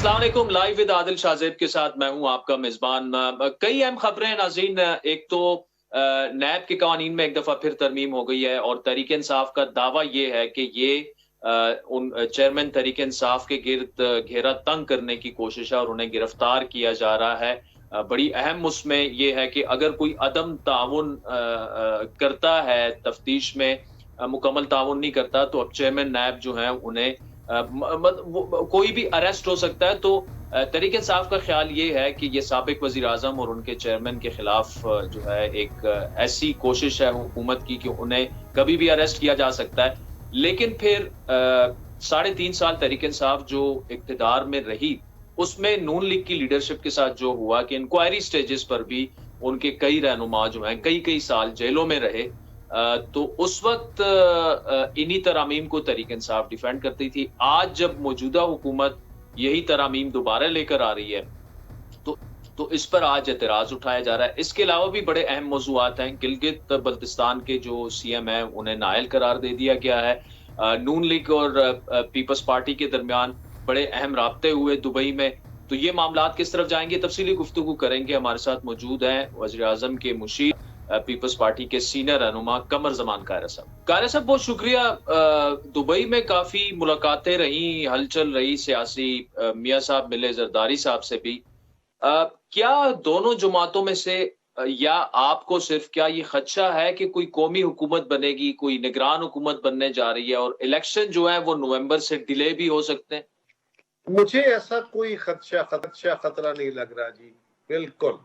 अस्सलाम वालेकुम। Live with Adil Shahzeb के साथ मैं हूं आपका मेजबान। कई अहम खबरें नाज़रीन। एक तो नैब के कानून में एक दफ़ा फिर तरमीम हो गई है और तहरीक इंसाफ का दावा ये है कि ये उन चेयरमैन तहरीक इंसाफ के गिर्द घेरा तंग करने की कोशिश है और उन्हें गिरफ्तार किया जा रहा है। बड़ी अहम उसमें ये है कि अगर कोई अदम ताउन करता है तफ्तीश में, मुकम्मल ताउन नहीं करता, तो अब चेयरमैन नैब जो है उन्हें कोई भी अरेस्ट हो सकता है। तो तहरीक इंसाफ का ख्याल ये है कि ये साबिक वजीर आजम और उनके चेयरमैन के खिलाफ जो है एक ऐसी कोशिश है हुकूमत की कि उन्हें कभी भी अरेस्ट किया जा सकता है। लेकिन फिर 3.5 साल तहरीक इंसाफ जो इक़्तिदार में रही, उसमें नून लीग की लीडरशिप के साथ जो हुआ कि इंक्वायरी स्टेजेस पर भी उनके कई रहनुमा जो हैं कई साल जेलों में रहे। तो उस वक्त इन्हीं तरामीम को तहरीक इंसाफ डिफेंड करती थी। आज जब मौजूदा हुकूमत यही तरामीम दोबारा लेकर आ रही है, तो इस पर आज एतराज उठाया जा रहा है। इसके अलावा भी बड़े अहम मौज़ूआत हैं। गिलगित बल्तिस्तान के जो सीएम हैं उन्हें नाअहल करार दे दिया गया है। नून लीग और पीपल्स पार्टी के दरमियान बड़े अहम राब्ते हुए दुबई में। तो ये मामलात किस तरफ जाएंगे, तफसीली गुफ्तगू करेंगे। हमारे साथ मौजूद हैं वज़ीर आज़म के मुशीर, पीपल्स पार्टी के सीनियर रहनुमा कमर जमान कायरा साहब। कायरा साहब, बहुत शुक्रिया। दुबई में काफी मुलाकातें रही, हलचल रही सियासी। मियां साहब मिले जरदारी साहब से भी। क्या दोनों जमातों में से या आपको सिर्फ क्या ये खदशा है कि कोई कौमी हुकूमत बनेगी, कोई निगरान हुकूमत बनने जा रही है और इलेक्शन जो है वो नवंबर से डिले भी हो सकते हैं? मुझे ऐसा कोई खतरा नहीं लग रहा जी। बिल्कुल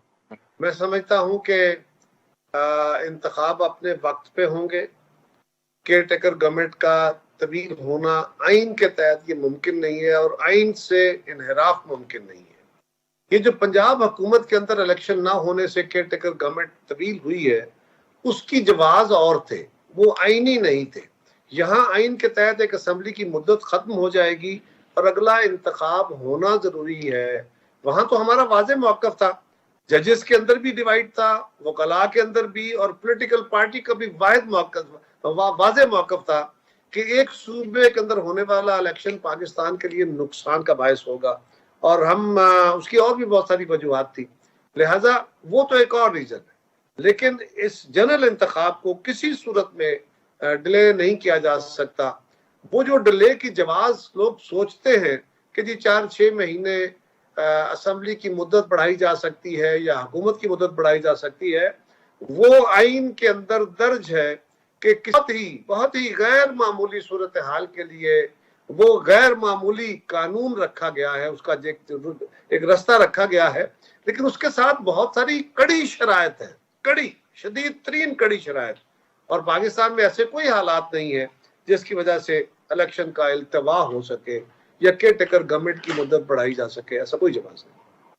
मैं समझता हूं कि इंतखाब अपने वक्त पे होंगे। केयर टेकर गवर्नमेंट का तब्दील होना आइन के तहत ये मुमकिन नहीं है और आइन से इनहराफ मुमकिन नहीं है। ये जो पंजाब हुकूमत के अंदर इलेक्शन ना होने से केयर टेकर गवर्नमेंट तब्दील हुई है, उसकी जवाज और थे, वो आइनी नहीं थे। यहाँ आइन के तहत एक असम्बली की मुद्दत खत्म हो जाएगी और अगला इंतखाब होना जरूरी है। वहां तो हमारा वाज़ेह मौक़िफ़ था, जजेस के अंदर भी डिवाइड था, वकला के अंदर भी, और पॉलिटिकल पार्टी का भी वाज़ेह मौक़िफ़ था कि एक सूबे के अंदर होने वाला इलेक्शन पाकिस्तान के लिए नुकसान का बायस होगा और हम उसकी और भी बहुत सारी वजूहात थी। लिहाजा वो तो एक और रीजन है, लेकिन इस जनरल इंतखाब को किसी सूरत में डिले नहीं किया जा सकता। वो जो डिले की जवाज लोग सोचते हैं कि जी 4-6 महीने असम्बली की मुद्दत बढ़ाई जा सकती है या हुकूमत की मुद्दत बढ़ाई जा सकती है, वो आइन के अंदर दर्ज है कि बहुत ही गैर मामूली सूरत हाल के लिए वो गैर मामूली कानून रखा गया है, उसका एक रास्ता रखा गया है। लेकिन उसके साथ बहुत सारी कड़ी शराइत है, शदीद तरीन कड़ी शराइत। और पाकिस्तान में ऐसे कोई हालात नहीं है जिसकी वजह से इलेक्शन का इल्तवा हो सके या केयर टेकर गवर्नमेंट की मुद्दत बढ़ाई जा सके, ऐसा कोई जवाब नहीं।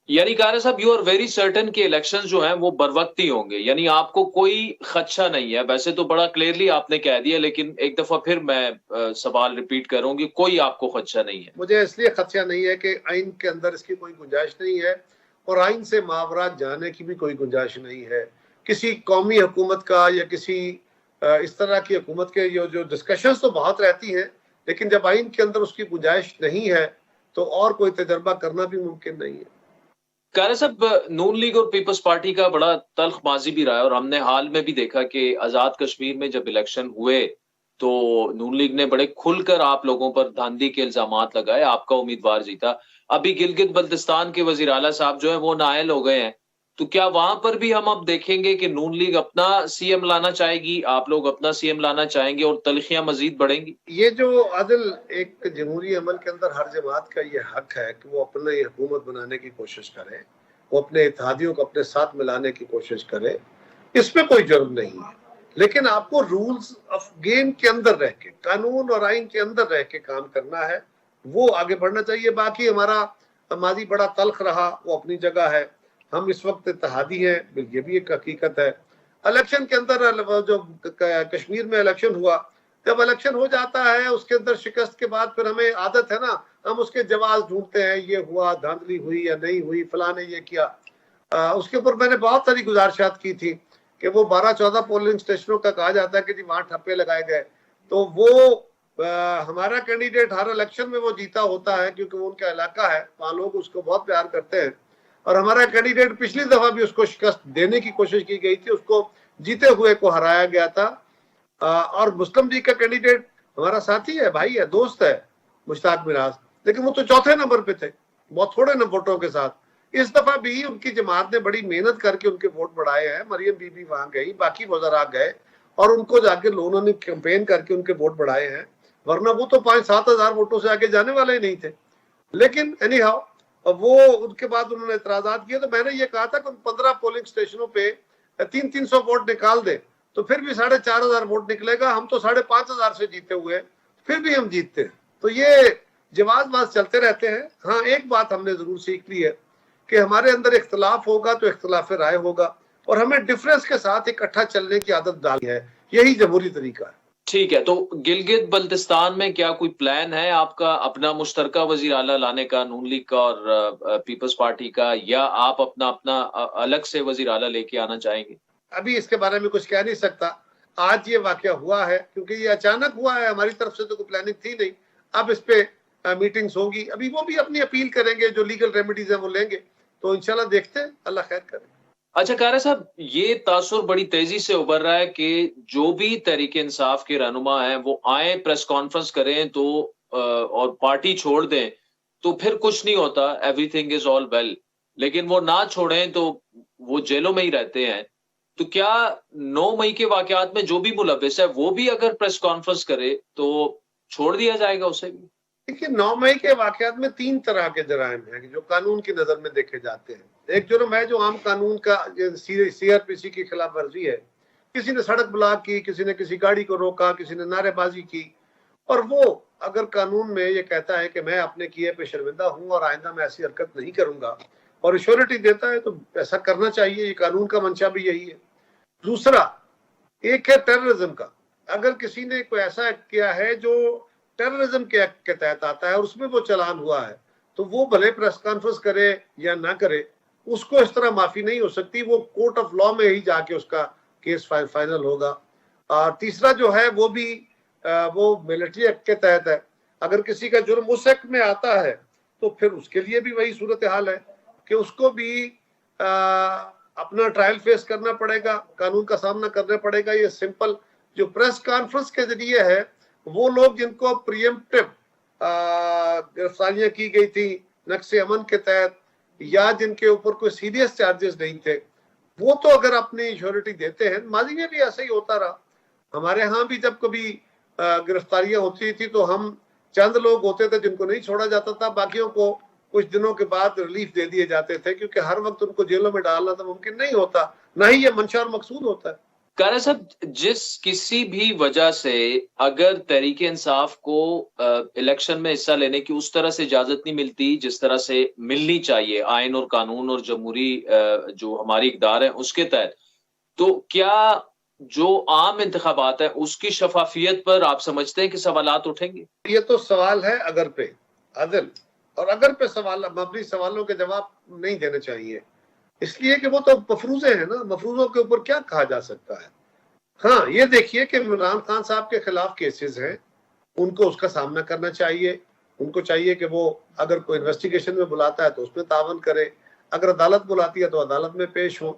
यानी कायरा साहब, यू आर वेरी सर्टेन कि इलेक्शंस जो हैं वो बरवक्त ही होंगे, यानी आपको कोई खदशा नहीं है। वैसे तो बड़ा क्लियरली आपने कह दिया, लेकिन एक दफा फिर मैं सवाल रिपीट करूंगी, कोई आपको खदशा नहीं है? मुझे इसलिए खदशा नहीं है कि आइन के अंदर इसकी कोई गुंजाइश नहीं है और आइन से मावरा जाने की भी कोई गुंजाइश नहीं है। किसी कौमी हुकूमत का या किसी इस तरह की हुकूमत के जो डिस्कशंस तो बहुत रहती हैं, लेकिन जब आइन के अंदर उसकी गुंजाइश नहीं है तो और कोई तजर्बा करना भी मुमकिन नहीं है। कायरा साहब, नून लीग और पीपल्स पार्टी का बड़ा तल्ख माजी भी रहा है और हमने हाल में भी देखा कि आजाद कश्मीर में जब इलेक्शन हुए तो नून लीग ने बड़े खुलकर आप लोगों पर धांधली के इल्जामात लगाए, आपका उम्मीदवार जीता। अभी गिलगित बल्तिस्तान के वजीर आला साहब जो है वो नाअहल हो गए हैं, तो क्या वहां पर भी हम अब देखेंगे कि नून लीग अपना सीएम लाना चाहेगी, आप लोग अपना सीएम लाना चाहेंगे और तलखियां मजीद बढ़ेंगी? ये जो आदिल, एक जमहूरी अमल के अंदर हर जमात का ये हक है कि वो अपने हुकूमत बनाने की कोशिश करे, वो अपने इत्तेहादियों को अपने साथ मिलाने की कोशिश करे, इसमें कोई जुर्म नहीं है। लेकिन आपको रूल्स ऑफ गेम के अंदर रह के, कानून और आइन के अंदर रह के काम करना है, वो आगे बढ़ना चाहिए। बाकी हमारा माजी बड़ा तल्ख रहा, वो अपनी जगह है। हम इस वक्त इत्तेहादी हैं, ये भी एक हकीकत है। इलेक्शन के अंदर जो कश्मीर में इलेक्शन हुआ, जब इलेक्शन हो जाता है उसके अंदर शिकस्त के बाद फिर हमें आदत है ना, हम उसके जवाब ढूंढते हैं, ये हुआ, धांधली हुई या नहीं हुई, फलां ने ये किया। उसके ऊपर मैंने बहुत सारी गुजारिशात की थी कि वो 12-14 पोलिंग स्टेशनों का कहा जाता है कि जी वहां ठप्पे लगाए गए, तो वो हमारा कैंडिडेट हर इलेक्शन में वो जीता होता है क्योंकि वो उनका इलाका है, वहाँ लोग उसको बहुत प्यार करते हैं। और हमारा कैंडिडेट पिछली दफा भी उसको शिकस्त देने की कोशिश की गई थी, उसको जीते हुए को हराया गया था। और मुस्लिम लीग का कैंडिडेट हमारा साथी है, भाई है, दोस्त है, मुश्ताक मिराज, लेकिन वो तो चौथे नंबर पे थे बहुत थोड़े वोटों के साथ। इस दफा भी उनकी जमात ने बड़ी मेहनत करके उनके वोट बढ़ाए हैं। मरियम बीबी वहां गई, बाकी वज़रा गए और उनको जाके लोगों ने कैंपेन करके उनके वोट बढ़ाए हैं, वरना वो तो 5-7 हजार वोटों से आगे जाने वाले ही नहीं थे। लेकिन एनी हाउ वो उनके बाद उन्होंने एतराजात किए, तो मैंने ये कहा था कि 15 पोलिंग स्टेशनों पे 300-300 वोट निकाल दे तो फिर भी 4,500 वोट निकलेगा। हम तो 5,500 से जीते हुए, फिर भी हम जीतते हैं। तो ये जवाब चलते रहते हैं। हाँ, एक बात हमने जरूर सीख ली है कि हमारे अंदर इख्तलाफ होगा तो इख्तलाफ राय होगा, और हमें डिफरेंस के साथ इकट्ठा चलने की आदत डाली है। यही जमहूरी तरीका है। ठीक है, तो गिलगित बल्तिस्तान में क्या कोई प्लान है आपका अपना मुश्तरका वजीर आला लाने का, नून लीग का और पीपल्स पार्टी का, या आप अपना अपना अलग से वजीर आला लेके आना चाहेंगे? अभी इसके बारे में कुछ कह नहीं सकता। आज ये वाकया हुआ है क्योंकि ये अचानक हुआ है, हमारी तरफ से तो कोई प्लानिंग थी नहीं। अब इस पे मीटिंग्स होगी, अभी वो भी अपनी अपील करेंगे, जो लीगल रेमेडीज है वो लेंगे, तो इंशाल्लाह देखते हैं, अल्लाह खैर करे। अच्छा कारा साहब, ये तासुर बड़ी तेजी से उभर रहा है कि जो भी तहरीक इंसाफ के रहनुमा हैं वो आए, प्रेस कॉन्फ्रेंस करें तो और पार्टी छोड़ दें तो फिर कुछ नहीं होता, एवरीथिंग इज ऑल वेल, लेकिन वो ना छोड़ें तो वो जेलों में ही रहते हैं। तो क्या 9 मई के वाकयात में जो भी मुलव्विस है वो भी अगर प्रेस कॉन्फ्रेंस करे तो छोड़ दिया जाएगा उसे भी? देखिए, 9 मई के वाकयात में 3 तरह के जराइम हैं जो कानून की नजर में देखे जाते हैं। एक जुर्म है जो आम कानून का सीआरपीसी की खिलाफ वर्जी है। किसी ने सड़क ब्लॉक की, किसी ने किसी गाड़ी को रोका, किसी ने नारेबाजी की, और वो अगर कानून में ये कहता है कि मैं अपने किए पे शर्मिंदा हूं और आइंदा मैं ऐसी हरकत नहीं करूंगा, और श्योरिटी देता है, तो ऐसा करना चाहिए। ये कानून का मंशा भी यही है। दूसरा एक है टेररिज्म का। अगर किसी ने कोई ऐसा किया है जो टेररिज्म के एक्ट के तहत आता है और उसमें वो चालान हुआ है, तो वो भले प्रेस कॉन्फ्रेंस करे या ना करे, उसको इस तरह माफी नहीं हो सकती। वो कोर्ट ऑफ लॉ में ही जाके उसका केस फाइनल होगा। और तीसरा जो है वो भी वो मिलिट्री एक्ट के तहत है। अगर किसी का जुर्म उस एक्ट में आता है तो फिर उसके लिए भी वही सूरत हाल है कि उसको भी अपना ट्रायल फेस करना पड़ेगा, कानून का सामना करना पड़ेगा। ये सिंपल जो प्रेस कॉन्फ्रेंस के जरिए है, वो लोग जिनको प्रियम्प्टिव गिरफ्तारियां की गई थी नक्शे अमन के तहत, या जिनके ऊपर कोई सीरियस चार्जेस नहीं थे, वो तो अगर अपनी श्योरिटी देते हैं। माजी में भी ऐसा ही होता रहा। हमारे यहाँ भी जब कभी गिरफ्तारियां होती थी तो हम चंद लोग होते थे जिनको नहीं छोड़ा जाता था, बाकियों को कुछ दिनों के बाद रिलीफ दे दिए जाते थे, क्योंकि हर वक्त उनको जेलों में डालना तो मुमकिन नहीं होता, ना ही ये मंशा और मकसूद होता है। कारा साहब, जिस किसी भी वजह से अगर तहरीक इंसाफ को इलेक्शन में हिस्सा लेने की उस तरह से इजाजत नहीं मिलती जिस तरह से मिलनी चाहिए आइन और कानून और जमहूरी जो हमारी इक़दार है उसके तहत, तो क्या जो आम इंतखाबात है उसकी शफाफियत पर आप समझते हैं कि सवालात उठेंगे? ये तो सवाल है अगर पे अदल, और अगर पे सवाल मबनी सवालों के जवाब नहीं देने चाहिए, इसलिए कि वो तो मफरूजे हैं ना, मफरूजों के ऊपर क्या कहा जा सकता है। हाँ, ये देखिए कि इमरान खान साहब के खिलाफ केसेस हैं, उनको उसका सामना करना चाहिए। उनको चाहिए कि वो अगर कोई इन्वेस्टिगेशन में बुलाता है तो उसमें तावन करे, अगर अदालत बुलाती है तो अदालत में पेश हो।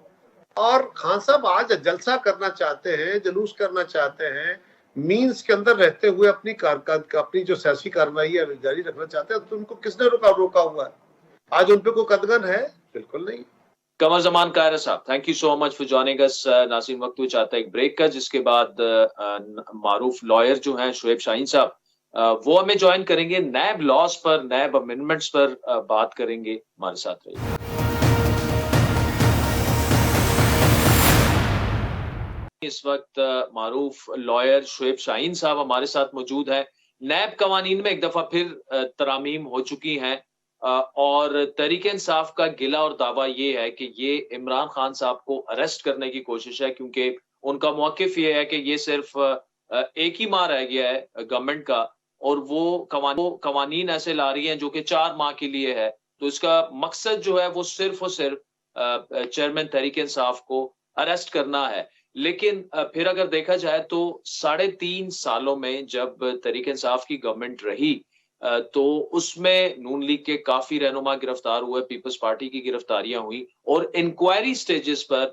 और खान साहब आज जलसा करना चाहते हैं, जुलूस करना चाहते हैं, मीन्स के अंदर रहते हुए अपनी जो सियासी कार्रवाई है जारी रखना चाहते हैं, तो उनको किसने रोका हुआ है? आज उन पे कोई कदगन है? बिल्कुल नहीं। कमर जमान कायरा साहब, thank you so much for joining us. नाज़रीन, वक्त चाहता है एक ब्रेक का, जिसके बाद मारूफ लॉयर जो हैं शुएब शाहीन साहब, वो हमें ज्वाइन करेंगे, नैब लॉज पर, नैब अमेंडमेंट्स पर बात करेंगे। हमारे साथ रहिए। इस वक्त मारूफ लॉयर शुएब शाहीन साहब हमारे साथ मौजूद हैं। नैब कवानीन में एक दफा फिर तरामीम हो चुकी हैं और तहरीक इंसाफ का गिला और दावा ये है कि ये इमरान खान साहब को अरेस्ट करने की कोशिश है, क्योंकि उनका मौकिफ ये है कि ये सिर्फ एक ही माह रह गया है गवर्नमेंट का, और वो कवानीन ऐसे ला रही हैं जो कि 4 माह के लिए है। तो इसका मकसद जो है वो सिर्फ और सिर्फ चेयरमैन तहरीक इंसाफ को अरेस्ट करना है। लेकिन फिर अगर देखा जाए तो 3.5 सालों में जब तहरीक-ए-इंसाफ की गवर्नमेंट रही तो उसमें नून लीग के काफ़ी रहनुमा गिरफ्तार हुए, पीपल्स पार्टी की गिरफ्तारियाँ हुई और इंक्वायरी स्टेजेस पर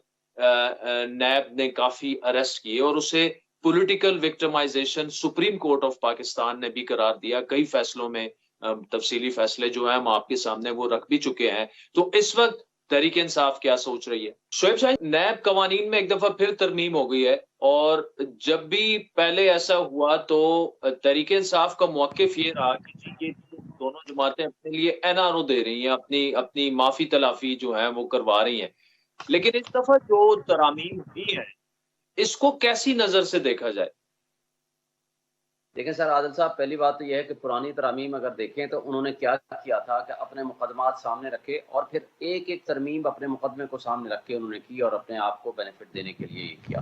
नैब ने काफ़ी अरेस्ट किए और उसे political victimisation supreme court of Pakistan ने भी करार दिया। कई फैसलों में तफसीली फैसले जो हैं हम आपके सामने वो रख भी चुके हैं। तो इस वक़्त तहरीक इंसाफ क्या सोच रही है? शोएब शाहीन, नैब कवानीन में एक दफ़ा फिर तरमीम हो गई है और जब भी पहले ऐसा हुआ तो तहरीक इंसाफ का मौक़िफ़ ये रहा कि जी ये दोनों जमातें अपने लिए एनआरओ दे रही हैं, अपनी अपनी माफ़ी तलाफ़ी जो है वो करवा रही हैं। लेकिन इस दफ़ा जो तरामीम हुई हैं, इसको कैसी नज़र से देखा जाए? देखें सर आदिल साहब, पहली बात तो यह है कि पुरानी तरमीम अगर देखें तो उन्होंने क्या किया था कि अपने मुकदमात सामने रखे और फिर एक एक तरमीम अपने मुकदमे को सामने रख के उन्होंने की और अपने आप को बेनिफिट देने के लिए ये किया।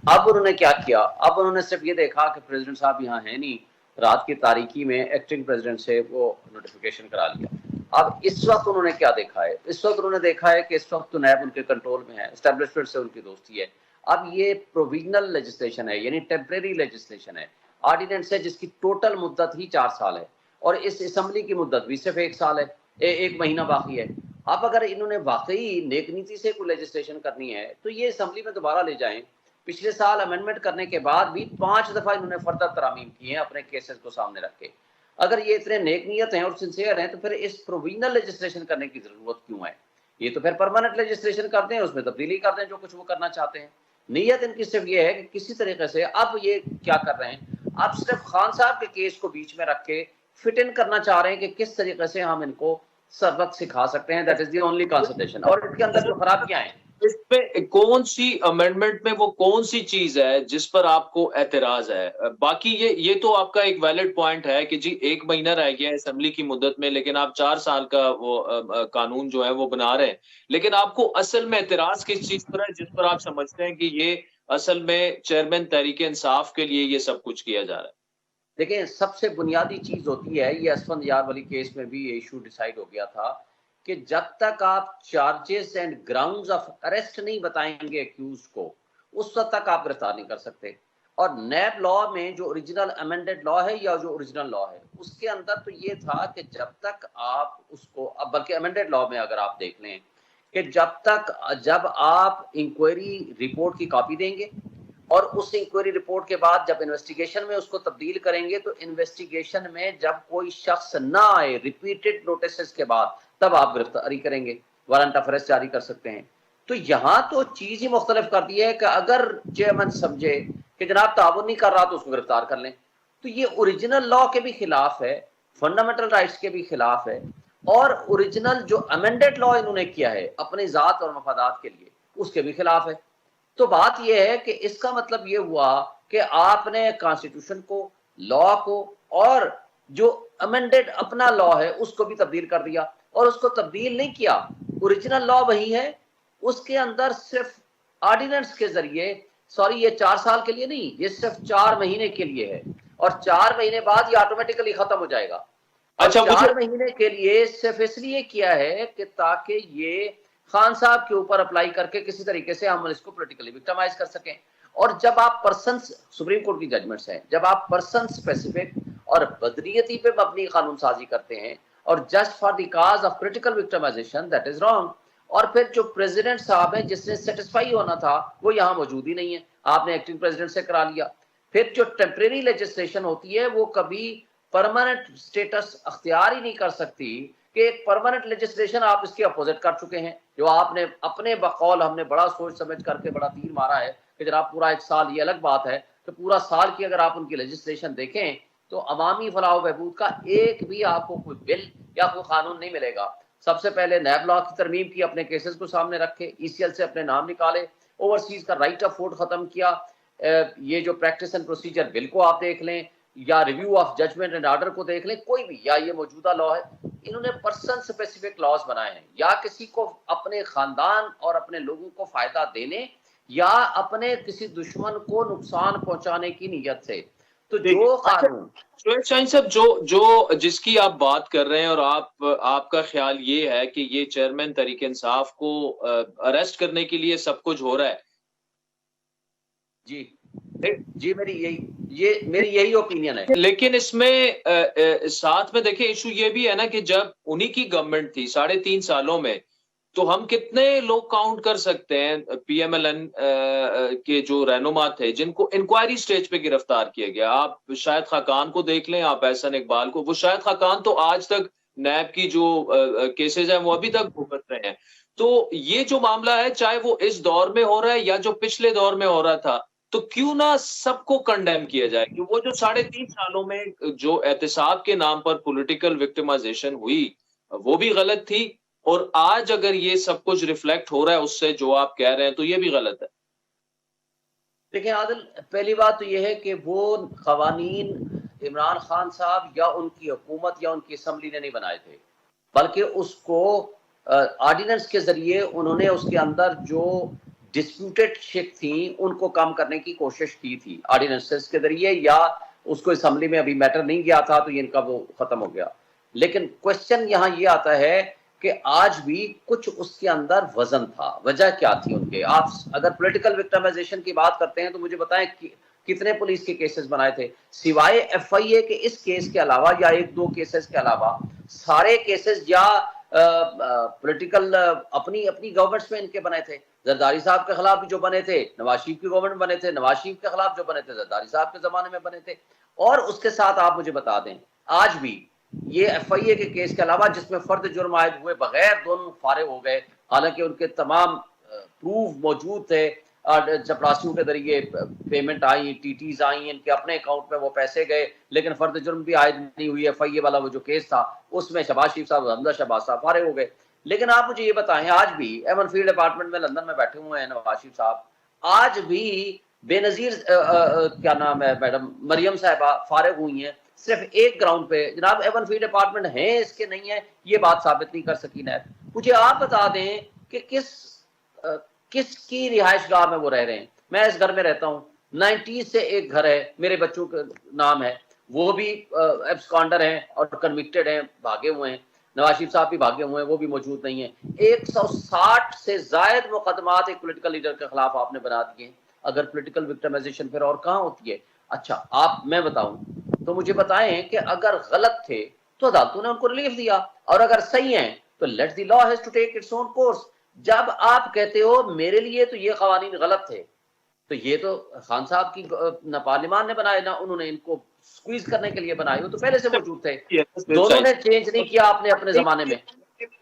अब उन्होंने क्या किया, अब उन्होंने सिर्फ ये देखा कि प्रेसिडेंट साहब यहाँ है नहीं, रात की तारीकी में एक्टिंग प्रेसिडेंट से वो नोटिफिकेशन करा लिया। अब इस वक्त उन्होंने क्या देखा है, इस वक्त उन्होंने देखा है कि इस वक्त तो नैब उनके कंट्रोल में है, एस्टेब्लिशमेंट से उनकी दोस्ती है। अब ये प्रोविजनल लेजिस्लेशन है, यानी टेम्परेरी लेजिस्लेशन है, ऑर्डिनेंस है जिसकी टोटल मुद्दत ही 4 साल है और इस असम्बली की मुद्दत भी सिर्फ 1 साल है, 1 महीना बाकी है। अब अगर इन्होंने वाकई नेक नीति से कोई लेजिस्लेशन करनी है तो ये असम्बली में दोबारा ले जाएं। पिछले साल अमेंडमेंट करने के बाद भी 5 दफा इन्होंने फर्दर तरामीम की हैं अपने केसेस को सामने रख के। अगर ये इतने नेक नीयत हैं और सिंसियर हैं तो फिर इस प्रोविजनल लेजिस्लेशन करने की जरूरत क्यों है? ये तो फिर परमानेंट लेजिस्लेशन कर दें, उसमें तब्दीली कर दें जो कुछ वो करना चाहते हैं। नीयत इनकी सिर्फ ये है कि किसी तरीके से अब ये क्या कर रहे हैं, अब सिर्फ खान साहब के केस को बीच में रख के फिट इन करना चाह रहे हैं कि किस तरीके से हम इनको सबक सिखा सकते हैं। That is the only consultation. और इसके अंदर जो खराबियां हैं, इस पे कौन सी अमेंडमेंट में वो कौन सी चीज है जिस पर आपको एतराज है? बाकी ये तो आपका एक वैलिड पॉइंट है कि जी 1 महीना रह गया है असेंबली की मुद्दत में, लेकिन आप 4 साल का वो कानून जो है वो बना रहे हैं। लेकिन आपको असल में एतराज किस चीज पर है जिस पर आप समझते हैं कि ये असल में चेयरमैन तहरीक-ए-इंसाफ के लिए ये सब कुछ किया जा रहा है? देखिए सबसे बुनियादी चीज होती है, ये असफंद यार वाली केस में भी ये इशू डिसाइड हो गया था कि जब तक आप charges and grounds of arrest नहीं बताएंगे एक्यूज को, उस वक्त तक आप गिरफ्तार नहीं कर सकते। और नैब लॉ में जो ओरिजिनल अमेंडेड लॉ है या जो ओरिजिनल लॉ है उसके अंदर तो ये था कि जब तक आप उसको, अब बल्कि अमेंडेड लॉ में अगर आप देख लें कि जब आप इंक्वायरी रिपोर्ट की कॉपी देंगे और उस इंक्वायरी रिपोर्ट के बाद जब इन्वेस्टिगेशन में उसको तब्दील करेंगे तो इन्वेस्टिगेशन में जब कोई शख्स ना आए रिपीटेड नोटिस के बाद, तब आप गिरफ्तारी करेंगे, वारंट ऑफ अरेस्ट जारी कर सकते हैं। तो यहाँ तो चीज ही मुख्तलिफ कर दी है कि अगर चेयरमैन समझे कि जनाब ताउन नहीं कर रहा तो उसको गिरफ्तार कर लें। तो ये ओरिजिनल लॉ के भी खिलाफ है, फंडामेंटल राइट्स के भी खिलाफ है और ओरिजिनल जो अमेंडेड लॉ इन्होंने किया है अपनी जात और मफादात के लिए उसके भी खिलाफ है। तो बात यह है कि इसका मतलब ये हुआ कि आपने कॉन्स्टिट्यूशन को, लॉ को और जो अमेंडेड अपना लॉ है उसको भी तब्दील कर दिया और उसको तब्दील नहीं किया। ओरिजिनल लॉ वही है, उसके अंदर सिर्फ ऑर्डिनेंस के जरिए, सॉरी ये 4 साल के लिए नहीं, ये सिर्फ 4 महीने के लिए है और 4 महीने बाद ये ऑटोमेटिकली खत्म हो जाएगा। अच्छा, 4 महीने के लिए सिर्फ इसलिए किया है कि ताकि ये खान साहब के ऊपर अप्लाई करके किसी तरीके से हम इसको पॉलिटिकली विक्टिमाइज कर सकें। और जब आप पर्सन, सुप्रीम कोर्ट की जजमेंट्स हैं, जब आप पर्सन स्पेसिफिक और बदनीयती पे मबनी कानून साजी करते हैं और just for the cause of critical victimisation, that is wrong. और फिर जो प्रेसिडेंट साहब है जिसने सेटिस्फाई होना था वो यहाँ मौजूद ही नहीं है, आपने एक्टिंग प्रेसिडेंट से करा लिया। फिर जो टेम्परेरी लेजिस्लेशन होती है वो कभी परमानेंट स्टेटस अख्तियार ही नहीं कर सकती कि एक परमानेंट लेजिस्लेशन आप इसके अपोजिट कर चुके हैं, जो आपने अपने बकौल, हमने बड़ा सोच समझ करके बड़ा तीर मारा है कि जनाब पूरा 1 साल, ये अलग बात है कि पूरा साल की अगर आप उनकी लेजिस्लेशन देखें तो अवामी फलाह बहबूद का एक भी आपको कोई बिल या कोई कानून नहीं मिलेगा। सबसे पहले नैब लॉ की तरमीम की, अपने केसेस को सामने रखे, ECL से अपने नाम निकाले, ओवरसीज का राइट ऑफ वोट खत्म किया, ये जो प्रैक्टिस एंड प्रोसीजर बिल को आप देख लें या review of judgement and order को देख लें, कोई भी, या ये मौजूदा लॉ है, इन्होंने पर्सन स्पेसिफिक लॉज बनाए हैं या किसी को अपने खानदान और अपने लोगों को फायदा देने या अपने किसी दुश्मन को नुकसान पहुंचाने की नीयत से। तो जो कानून, शोएब शाहीन साहब, जो जिसकी आप बात कर रहे हैं और आपका ख्याल ये है कि ये चेयरमैन तहरीक इंसाफ को अरेस्ट करने के लिए सब कुछ हो रहा है, जी जी, मेरी यही ओपिनियन है। लेकिन इसमें साथ में देखिए इशू ये भी है ना कि जब उन्हीं की गवर्नमेंट थी 3.5 सालों में, तो हम कितने लोग काउंट कर सकते हैं पीएमएलएन के जो रहनुमा थे जिनको इंक्वायरी स्टेज पे गिरफ्तार किया गया। आप शाहिद खाकान को देख लें, आप एहसन इकबाल को, वो शाहिद खाकान तो आज तक नैब की जो केसेस हैं वो अभी तक भुगत रहे हैं। तो ये जो मामला है चाहे वो इस दौर में हो रहा है या जो पिछले दौर में हो रहा था, तो क्यों ना सबको कंडेम किया जाए कि वो जो 3.5 सालों में जो एहतिसाब के नाम पर पॉलिटिकल विक्टिमाइजेशन हुई, वो भी गलत थी और आज अगर ये सब कुछ रिफ्लेक्ट हो रहा है उससे जो आप कह रहे हैं, तो ये भी गलत है। देखिए आदिल, पहली बात तो ये है कि वो कवानीन इमरान खान साहब या उनकी हुकूमत या उनकी असम्बली ने नहीं बनाए थे, बल्कि उसको ऑर्डिनेंस के जरिए उन्होंने उसके अंदर जो डिस्प्यूटेड शिक थी उनको कम करने की कोशिश की थी ऑर्डिनेंसेस के जरिए, या उसको असम्बली में अभी मैटर नहीं गया था तो ये इनका वो खत्म हो गया। लेकिन क्वेश्चन यहाँ ये आता है कि आज भी कुछ उसके अंदर वजन था। वजह क्या थी उनके? आप अगर पॉलिटिकल विक्टिमाइजेशन की बात करते हैं तो मुझे बताएं कि कितने पुलिस के केसेस बनाए थे सिवाय एफआईए के? इस केस के अलावा या एक दो केसेस के अलावा सारे केसेस या पॉलिटिकल अपनी अपनी गवर्नमेंट्स में इनके बने थे। जरदारी साहब के खिलाफ भी जो बने थे नवाज शरीफ की गवर्नमेंट बने थे, नवाज शरीफ के खिलाफ जो बने थे जरदारी साहब के जमाने में बने थे। और उसके साथ आप मुझे बता दें आज भी ये एफआईए के केस के अलावा जिसमें फर्द जुर्म आयद हुए बगैर दोनों फारिग हो गए, हालांकि उनके तमाम प्रूफ मौजूद थे, चपरासियों के जरिए पेमेंट आई, टीटीज आई, इनके अपने अकाउंट में वो पैसे गए, लेकिन फर्द जुर्म भी आयद नहीं हुई। एफआईए वाला वो जो केस था उसमें शहबाज शरीफ साहब, हमजा शहबाज साहब फारिग हो गए। लेकिन आप मुझे ये बताएं, आज भी एवन फील्ड अपार्टमेंट में लंदन में बैठे हुए हैं नवाज शरीफ साहब, आज भी बेनजीर क्या नाम है मैडम मरियम साहिबा फारिग हुई हैं सिर्फ एक ग्राउंड पे। जनाब एवन फील्ड अपार्टमेंट है इसके नहीं है, ये बात साबित नहीं कर सकी नैब। मुझे आप बता दें कि किसकी रिहाइश गाह में वो रह रहे हैं। मैं इस घर में रहता हूँ, 90 से एक घर है, मेरे बच्चों का नाम है, वो भी एब्सकॉन्डर हैं और कन्विक्टेड हैं, भागे हुए हैं। नवाज शरीफ साहब भी भागे हुए हैं, वो भी मौजूद नहीं है। 160 से जायद मुकदमात एक पॉलिटिकल लीडर के खिलाफ आपने बना दिए। अगर पॉलिटिकल विक्टिमाइजेशन फिर और कहाँ होती है? अच्छा आप मैं बताऊं तो मुझे बताएं कि अगर गलत थे तो अदालतों ने उनको रिलीफ दिया, और अगर सही हैं तो let the law has to take its own course. जब आप कहते हो मेरे लिए तो ये कवानीन गलत थे, तो ये तो खान साहब की ना पार्लियामान ने बनाए ना उन्होंने इनको स्क्वीज करने के लिए बनाए, वो तो पहले से मौजूद थे। दोनों ने चेंज नहीं किया आपने अपने जमाने में,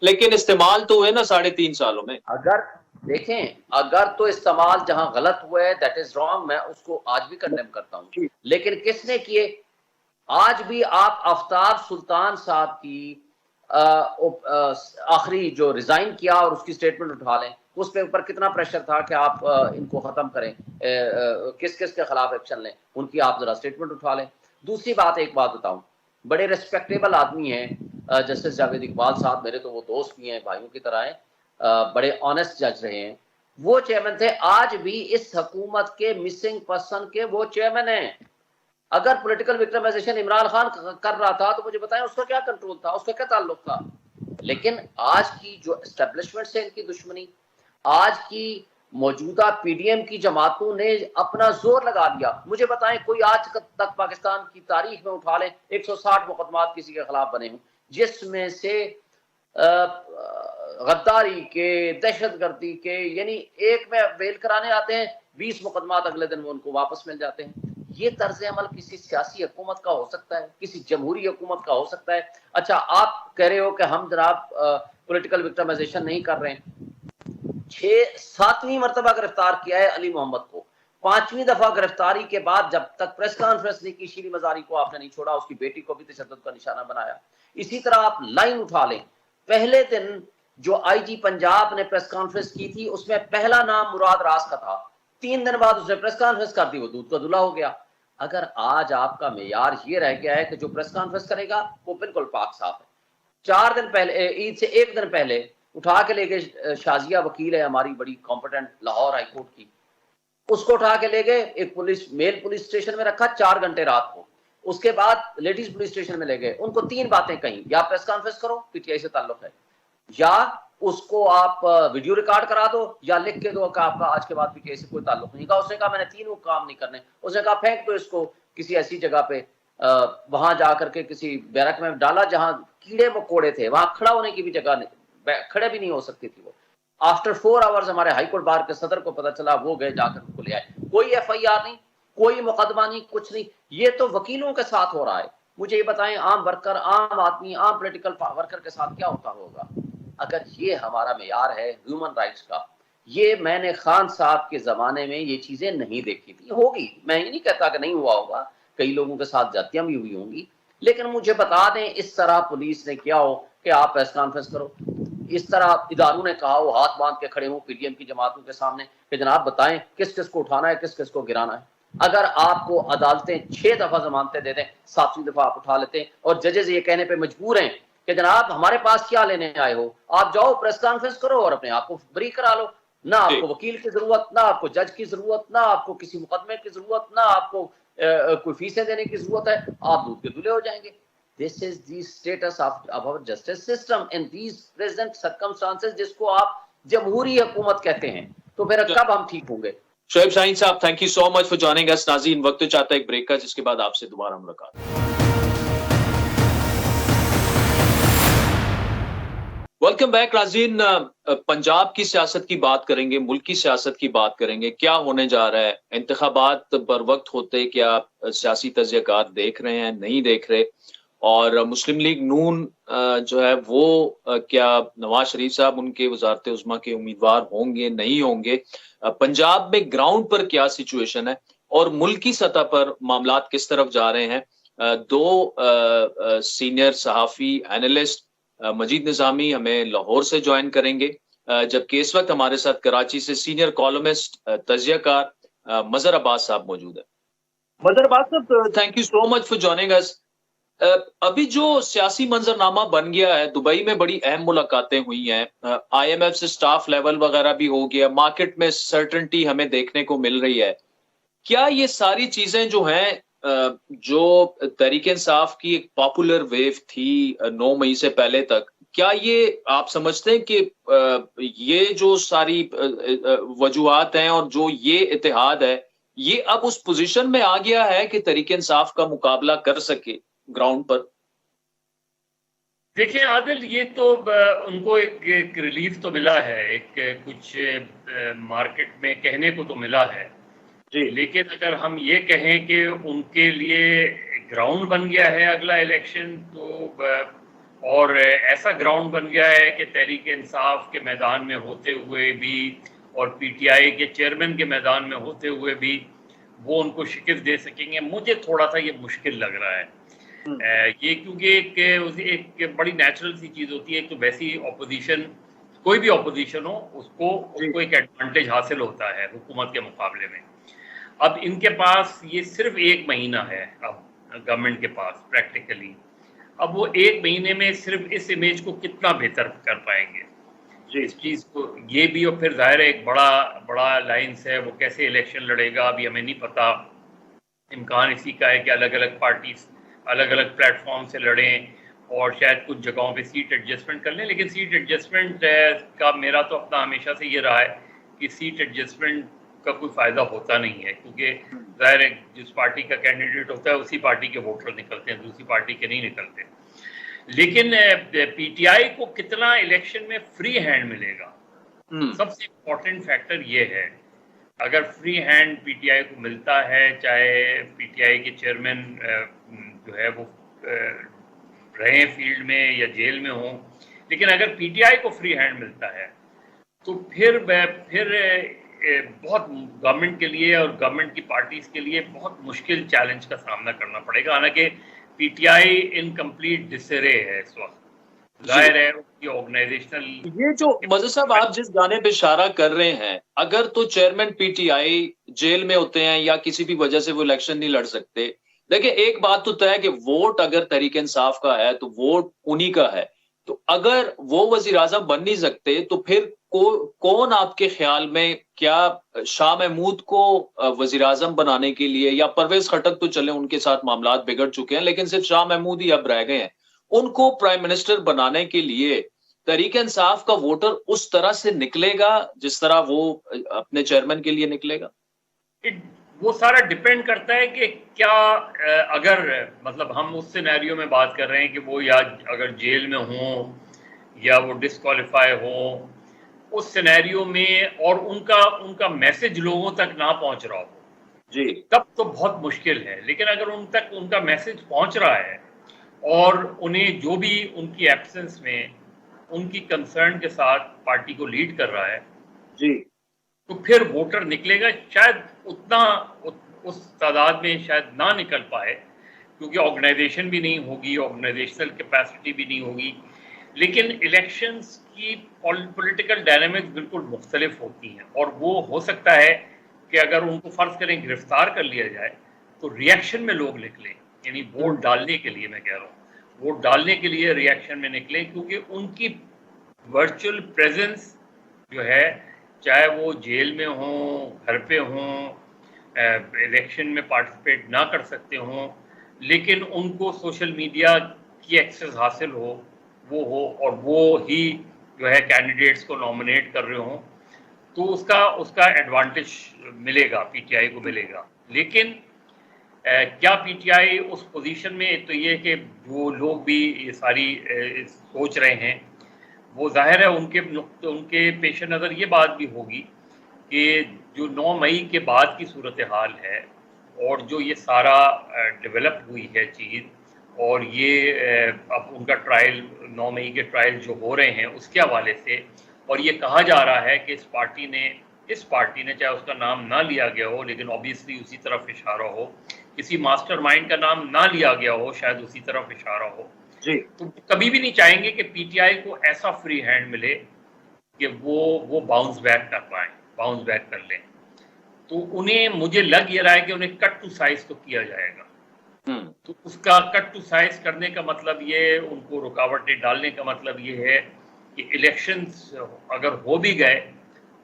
लेकिन इस्तेमाल तो हुए ना 3.5 सालों में। अगर देखें, अगर तो इस्तेमाल जहां गलत हुआ है दैट इज रॉन्ग, मैं उसको आज भी कंडेम करता हूं। लेकिन किसने किए? आज भी आप आफ्ताब सुल्तान साहब की आखिरी जो रिजाइन किया और उसकी स्टेटमेंट उठा लें, उस पे ऊपर कितना प्रेशर था कि आप इनको खत्म करें, किस किस के खिलाफ एक्शन लें, उनकी आप जरा स्टेटमेंट उठा लें। दूसरी बात, एक बात बताऊं, बड़े रिस्पेक्टेबल आदमी हैं जस्टिस जावेद इकबाल साहब, मेरे तो वो दोस्त भी हैं, भाइयों की तरह हैं, बड़े ऑनेस्ट जज रहे हैं। वो चेयरमैन थे, आज भी इस हुकूमत के मिसिंग पर्सन के वो चेयरमैन हैं। अगर पॉलिटिकल विक्टिमाइजेशन इमरान खान कर रहा था तो मुझे बताएं उसका क्या कंट्रोल था, उसका क्या ताल्लुक था? लेकिन आज की जो एस्टेब्लिशमेंट से इनकी दुश्मनी, आज की मौजूदा पीडीएम की जमातों ने अपना जोर लगा दिया। मुझे बताएं कोई आज तक पाकिस्तान की तारीख में उठा लें 160 मुकदमात किसी के खिलाफ बने हों, जिसमें से गद्दारी के, दहशतगर्दी के, यानी एक में बेल कराने आते हैं, 20 मुकदमात अगले दिन वो उनको वापस मिल जाते हैं। ये तर्ज अमल किसी सियासी हुकूमत का हो सकता है, किसी जमहूरी हुकूमत का हो सकता है? अच्छा आप कह रहे हो कि हम जनाब पॉलिटिकल विक्टिमाइजेशन नहीं कर रहे हैं। 7वीं मरतबा गिरफ्तार किया है अली मोहम्मद को, 5वीं दफा गिरफ्तारी के बाद जब तक प्रेस कॉन्फ्रेंस नहीं की, शीरी मजारी को आपने नहीं छोड़ा, उसकी बेटी को भी तशद्दुद का निशाना बनाया। इसी तरह आप लाइन उठा लें, पहले दिन जो आईजी पंजाब ने प्रेस कॉन्फ्रेंस की थी उसमें पहला नाम मुराद रास का था, 3 दिन बाद उसने प्रेस कॉन्फ्रेंस कर दी, वो दूध का दूल्हा हो गया। अगर आज आपका मेयार ये रह गया है कि जो प्रेस कॉन्फ्रेंस करेगा वो बिल्कुल पाक साफ है, 4 दिन पहले, ईद से 1 दिन पहले उठा के ले गए, शाजिया वकील है हमारी बड़ी कॉम्पिटेंट लाहौर हाई कोर्ट की, उसको उठा के ले गए, एक मेल पुलिस स्टेशन में रखा 4 घंटे रात को, उसके बाद लेडीज पुलिस स्टेशन में ले गए, उनको 3 बातें कही, या प्रेस कॉन्फ्रेंस करो पीटीआई से ताल्लुक है, या उसको आप वीडियो रिकॉर्ड करा दो या लिख के दो कि आपका आज के बाद भी केस से कोई ताल्लुक नहीं। कहा उसने कहा मैंने तीनों काम नहीं करने। उसने कहा फेंक दो इसको किसी ऐसी जगह पे, वहां जाकर के किसी बैरक में डाला जहां कीड़े मकोड़े थे, वहां खड़ा होने की भी जगह नहीं, खड़े भी नहीं हो सकती थी वो। आफ्टर 4 आवर्स हमारे हाईकोर्ट बार के सदर को पता चला, वो गए जाकर उनको ले आए। कोई FIR नहीं, कोई मुकदमा नहीं, कुछ नहीं। ये तो वकीलों के साथ हो रहा है। मुझे ये बताएं आम वर्कर, आम आदमी, आम पॉलिटिकल वर्कर के साथ क्या होता होगा? अगर ये हमारा मेयार है ह्यूमन राइट्स का, ये मैंने खान साहब के जमाने में ये चीजें नहीं देखी थी। होगी, मैं ये नहीं कहता कि नहीं हुआ होगा, कई लोगों के साथ जातियां भी हुई होंगी, लेकिन मुझे बता दें इस तरह पुलिस ने किया हो कि आप प्रेस कॉन्फ्रेंस करो, इस तरह इदारों ने कहा हो, हाथ बांध के खड़े हो PTM की जमातों के सामने कि जनाब बताएं किस किस को उठाना है, किस किस को गिराना है। अगर आपको अदालतें 6 दफा जमानतें दे दें, 7वीं दफा आप उठा लेते हैं और जजेस ये कहने पे मजबूर हैं कि जनाब हमारे पास क्या लेने आए हो, आप जाओ प्रेस कॉन्फ्रेंस करो और अपने आप को बरी करा लो। ना आपको वकील की जरूरत, ना आपको जज की जरूरत, ना आपको किसी मुकदमे की जरूरत, ना आपको कोई फीसें देने की जरूरत है, आप दूध के दूल्हे हो जाएंगे। This is the status of our justice system in these present circumstances, जिसको आप जमहूरी हुकूमत कहते हैं। तो फिर कब हम ठीक होंगे? शोएब शाहीन साहब, thank you so much for joining us. नाज़रीन, वक्त चाहता है एक ब्रेक का, जिसके बाद आपसे दोबारा मुलाकात। वेलकम बैक नाज़रीन। पंजाब की सियासत की बात करेंगे, मुल्क की सियासत की बात करेंगे। क्या होने जा रहा है? इंतखाबात बर वक्त होते क्या सियासी तजज़ियाकार देख रहे हैं, नहीं देख रहे? और मुस्लिम लीग नून जो है वो क्या नवाज शरीफ साहब उनके वज़ारत उज़्मा के उम्मीदवार होंगे, नहीं होंगे? पंजाब में ग्राउंड पर क्या सिचुएशन है और मुल्की सतह पर मामलात किस तरफ जा रहे हैं? दो सीनियर सहाफ़ी एनालिस्ट मजीद निज़ामी हमें लाहौर से ज्वाइन करेंगे, जबकि इस वक्त हमारे साथ कराची से सीनियर कॉलमिस्ट तजज़ियाकार मज़हर अब्बास साहब मौजूद है। मज़हर अब्बास साहब, thank you so much for joining अस। अभी जो सियासी मंजरनामा बन गया है, दुबई में बड़ी अहम मुलाकातें हुई हैं, IMF से स्टाफ लेवल वगैरह भी हो गया, मार्केट में सर्टेनिटी हमें देखने को मिल रही है। क्या ये सारी चीजें जो हैं, जो तहरीक इंसाफ की एक पॉपुलर वेव थी 9 मई से पहले तक, क्या ये आप समझते हैं कि ये जो सारी वजूहात हैं और जो ये इत्तेहाद है, ये अब उस पोजीशन में आ गया है कि तहरीक इंसाफ का मुकाबला कर सके ग्राउंड पर? देखिए आदिल, ये तो उनको एक रिलीफ तो मिला है, एक कुछ मार्केट में कहने को तो मिला है जी, लेकिन अगर हम ये कहें कि उनके लिए ग्राउंड बन गया है अगला इलेक्शन, तो और ऐसा ग्राउंड बन गया है कि तहरीक इंसाफ के मैदान में होते हुए भी और PTI के चेयरमैन के मैदान में होते हुए भी वो उनको शिकस्त दे सकेंगे, मुझे थोड़ा सा ये मुश्किल लग रहा है। ये क्योंकि एक बड़ी नेचुरल सी चीज़ होती है, तो वैसी ऑपोजिशन, कोई भी ऑपोजिशन हो उसको एक एडवांटेज हासिल होता है हुकूमत के मुकाबले में। अब इनके पास ये सिर्फ 1 महीना है अब गवर्नमेंट के पास प्रैक्टिकली। अब वो 1 महीने में सिर्फ इस इमेज को कितना बेहतर कर पाएंगे इस चीज़ को, ये भी। और फिर जाहिर है एक बड़ा लाइन्स है, वो कैसे इलेक्शन लड़ेगा अभी हमें नहीं पता। इम्कान इसी का है कि अलग अलग पार्टीज अलग अलग प्लेटफॉर्म से लड़ें और शायद कुछ जगहों पे सीट एडजस्टमेंट कर लें, लेकिन सीट एडजस्टमेंट का मेरा तो अपना हमेशा से ये रहा है कि सीट एडजस्टमेंट का कोई फ़ायदा होता नहीं है, क्योंकि ज़ाहिर है जिस पार्टी का कैंडिडेट होता है उसी पार्टी के वोटर निकलते हैं, दूसरी पार्टी के नहीं निकलते। लेकिन PTI को कितना इलेक्शन में फ्री हैंड मिलेगा, सबसे इम्पोर्टेंट फैक्टर ये है। अगर फ्री हैंड PTI को मिलता है, चाहे PTI के चेयरमैन जो है वो रहे फील्ड में या जेल में हो, लेकिन अगर PTI को फ्री हैंड मिलता है तो फिर बहुत गवर्नमेंट के लिए और गवर्नमेंट की पार्टीज के लिए बहुत मुश्किल चैलेंज का सामना करना पड़ेगा। हालांकि PTI इनकम्प्लीट डिसरे है इस वक्त, जाहिर है उसकी ऑर्गेनाइजेशनल। ये जो मज़हर साहब आप जिस गाने पे इशारा कर रहे हैं, अगर तो चेयरमैन PTI जेल में होते हैं या किसी भी वजह से वो इलेक्शन नहीं लड़ सकते, देखिए एक बात तो तय है कि वोट अगर तहरीक इंसाफ का है तो वोट उन्हीं का है। तो अगर वो वजीर आज़म बन नहीं सकते तो फिर कौन आपके ख्याल में, क्या शाह महमूद को वजीर आज़म बनाने के लिए, या परवेज खटक तो चले उनके साथ मामलात बिगड़ चुके हैं, लेकिन सिर्फ शाह महमूद ही अब रह गए हैं, उनको प्राइम मिनिस्टर बनाने के लिए तहरीक इंसाफ का वोटर उस तरह से निकलेगा जिस तरह वो अपने चेयरमैन के लिए निकलेगा? वो सारा डिपेंड करता है कि क्या अगर मतलब हम उस सिनेरियो में बात कर रहे हैं कि वो या अगर जेल में हो या वो डिस्क्वालीफाई हो, उस सिनेरियो में और उनका मैसेज लोगों तक ना पहुंच रहा हो जी, तब तो बहुत मुश्किल है। लेकिन अगर उन तक उनका मैसेज पहुंच रहा है और उन्हें जो भी उनकी एब्सेंस में उनकी कंसर्न के साथ पार्टी को लीड कर रहा है जी, तो फिर वोटर निकलेगा। शायद उतना उस तादाद में शायद ना निकल पाए क्योंकि ऑर्गेनाइजेशन भी नहीं होगी, ऑर्गेनाइजेशनल कैपेसिटी भी नहीं होगी। लेकिन इलेक्शंस की पॉलिटिकल डायनामिक्स बिल्कुल मुख्तलिफ होती हैं और वो हो सकता है कि अगर उनको फर्ज करें गिरफ्तार कर लिया जाए तो रिएक्शन में लोग निकलें, यानी वोट डालने के लिए, मैं कह रहा हूँ वोट डालने के लिए रिएक्शन में निकलें, क्योंकि उनकी वर्चुअल प्रेजेंस जो है, चाहे वो जेल में हों, घर पे हों, इलेक्शन में पार्टिसिपेट ना कर सकते हों, लेकिन उनको सोशल मीडिया की एक्सेस हासिल हो, वो हो और वो ही जो है कैंडिडेट्स को नॉमिनेट कर रहे हों, तो उसका एडवांटेज मिलेगा, पीटीआई को मिलेगा। लेकिन क्या पीटीआई उस पोजीशन में, एक तो ये कि जो लोग भी ये सारी सोच रहे हैं, वो जाहिर है उनके पेश नज़र ये बात भी होगी कि जो 9 मई के बाद की सूरत हाल है और जो ये सारा डेवलप हुई है चीज़, और ये अब उनका ट्रायल 9 मई के ट्रायल जो हो रहे हैं उसके हवाले से, और ये कहा जा रहा है कि इस पार्टी ने चाहे उसका नाम ना लिया गया हो लेकिन ऑब्वियसली उसी तरफ इशारा हो, किसी मास्टरमाइंड का नाम ना लिया गया हो शायद उसी तरफ इशारा हो, जी, तो कभी भी नहीं चाहेंगे कि पीटीआई को ऐसा फ्री हैंड मिले कि वो बाउंस बैक कर लें। तो उन्हें, मुझे लग ये रहा है कि उन्हें कट टू साइज तो किया जाएगा। तो उसका कट टू साइज करने का मतलब ये, उनको रुकावटें डालने का मतलब ये है कि इलेक्शंस अगर हो भी गए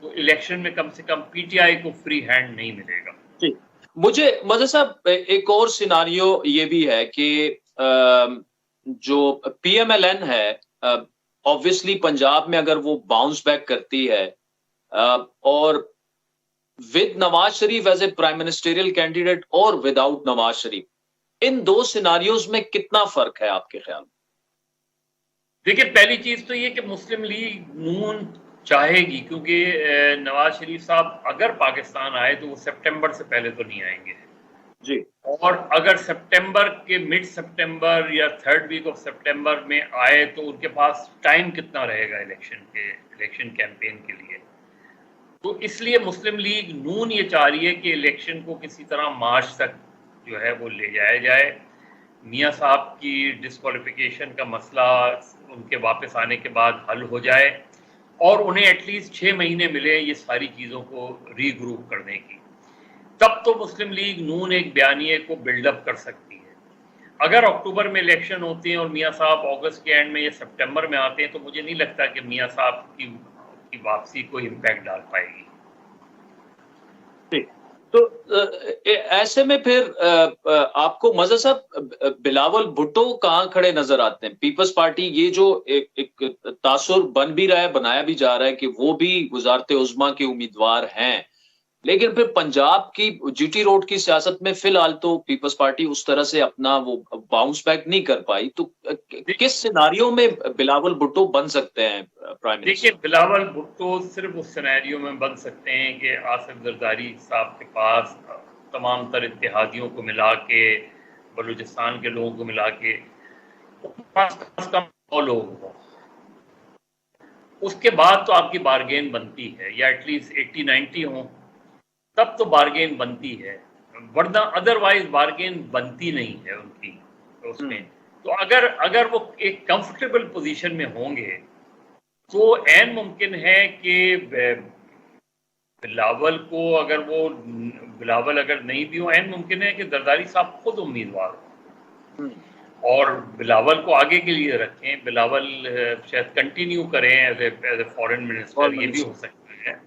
तो इलेक्शन में कम से कम पीटीआई को फ्री हैंड नहीं मिलेगा। जी। मुझे साहब एक और सिनारियो ये भी है कि जो पीएमएलएन है, ऑब्वियसली पंजाब में अगर वो बाउंस बैक करती है और with Nawaz Sharif as a prime ministerial candidate और विदाउट नवाज शरीफ, इन दो सिनारियोज में कितना फर्क है आपके ख्याल में? देखिए, पहली चीज तो ये कि मुस्लिम लीग नून चाहेगी, क्योंकि नवाज शरीफ साहब अगर पाकिस्तान आए तो वो सितंबर से पहले तो नहीं आएंगे जी, और अगर सितंबर के मिड सितंबर या थर्ड वीक ऑफ सितंबर में आए तो उनके पास टाइम कितना रहेगा इलेक्शन कैंपेन के लिए। तो इसलिए मुस्लिम लीग नून ये चाह रही है कि इलेक्शन को किसी तरह मार्च तक जो है वो ले जाया जाए, मियाँ साहब की डिस्क्वालिफिकेशन का मसला उनके वापस आने के बाद हल हो जाए और उन्हें एटलीस्ट 6 महीने मिले ये सारी चीज़ों को रीग्रुप करने की। तब तो मुस्लिम लीग नून एक बयानिए को बिल्डअप कर सकती है। अगर अक्टूबर में इलेक्शन होते हैं और मियाँ साहब अगस्त के एंड में या सितंबर में आते हैं तो मुझे नहीं लगता कि मियाँ साहब की वापसी को इम्पैक्ट डाल पाएगी। तो ऐसे में फिर आपको मज़ा साहब बिलावल भुट्टो कहाँ खड़े नजर आते हैं? पीपल्स पार्टी ये जो एक तासुर बन भी रहा है, बनाया भी जा रहा है कि वो भी वजारत उज़्मा के उम्मीदवार हैं, लेकिन फिर पंजाब की जीटी रोड की सियासत में फिलहाल तो पीपल्स पार्टी उस तरह से अपना वो बाउंस बैक नहीं कर पाई, तो किस सिनारियो में बिलावल भुट्टो बन सकते हैं प्राइम मिनिस्टर? देखिए, बिलावल भुट्टो सिर्फ उस सिनेरियो में बन सकते हैं कि आसिफ जरदारी साहब के पास तमाम तर इत्तेहादियों को मिला के, बलूचिस्तान के लोगों को मिला के कम 100 लोग हों, उसके बाद तो आपकी बारगेन बनती है, या एटलीस्ट 80-90 हों तब तो बारगेन बनती है, वरना अदरवाइज बारगेन बनती नहीं है उनकी उसमें। तो अगर वो एक कंफर्टेबल पोजीशन में होंगे तो ऐन मुमकिन है कि बिलावल अगर नहीं भी हो, ऐन मुमकिन है कि जरदारी साहब खुद उम्मीदवार हो और बिलावल को आगे के लिए रखें, बिलावल शायद कंटिन्यू करें एज ए फॉरेन मिनिस्टर। ये भी हो सकता है,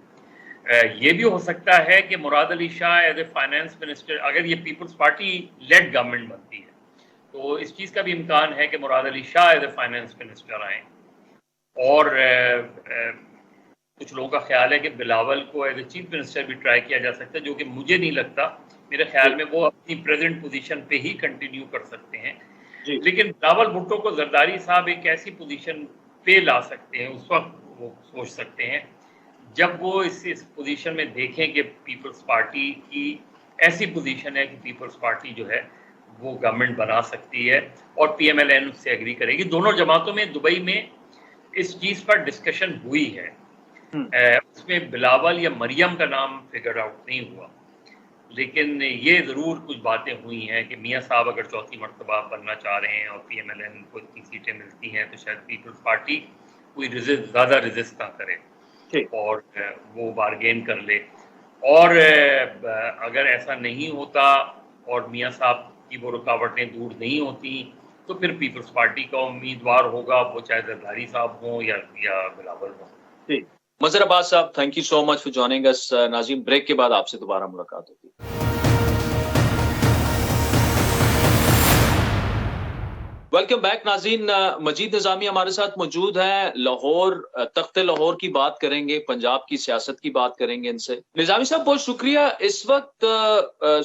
ये भी हो सकता है कि Murad Ali Shah as a finance minister, अगर ये पीपल्स पार्टी लेड गवर्नमेंट बनती है तो इस चीज़ का भी इम्कान है कि Murad Ali Shah as a finance minister आए। और कुछ लोगों का ख्याल है कि बिलावल को एज ए चीफ मिनिस्टर भी ट्राई किया जा सकता है, जो कि मुझे नहीं लगता। मेरे ख्याल में वो अपनी प्रेजेंट पोजीशन पे ही कंटिन्यू कर सकते हैं। लेकिन बिलावल भुट्टो को जरदारी साहब एक ऐसी पोजीशन पे ला सकते हैं, उस वक्त वो सोच सकते हैं जब वो इस पोजीशन में देखें कि पीपल्स पार्टी की ऐसी पोजीशन है कि पीपल्स पार्टी जो है वो गवर्नमेंट बना सकती है और PMLN उससे एग्री करेगी। दोनों जमातों में दुबई में इस चीज पर डिस्कशन हुई है। उसमें बिलावल या मरियम का नाम फिगर आउट नहीं हुआ, लेकिन ये ज़रूर कुछ बातें हुई हैं कि मियाँ साहब अगर चौथी मरतबा बनना चाह रहे हैं और PMLN को इतनी सीटें मिलती हैं तो शायद पीपल्स पार्टी कोई ज़्यादा रेजिस्ट ना करे और वो बारगेन कर ले। और अगर ऐसा नहीं होता और मियाँ साहब की वो रुकावटें दूर नहीं होती तो फिर पीपल्स पार्टी का उम्मीदवार होगा, वो चाहे जरदारी साहब हों या बिलावल हों। मजहर अब्बास साहब, thank you so much for joining us. नाज़ीम, ब्रेक के बाद आपसे दोबारा मुलाकात होगी। वेलकम बैक नाज़रीन। मजीद निज़ामी हमारे साथ मौजूद हैं। लाहौर, तख्ते लाहौर की बात करेंगे, पंजाब की सियासत की बात करेंगे इनसे। निज़ामी साहब बहुत शुक्रिया। इस वक्त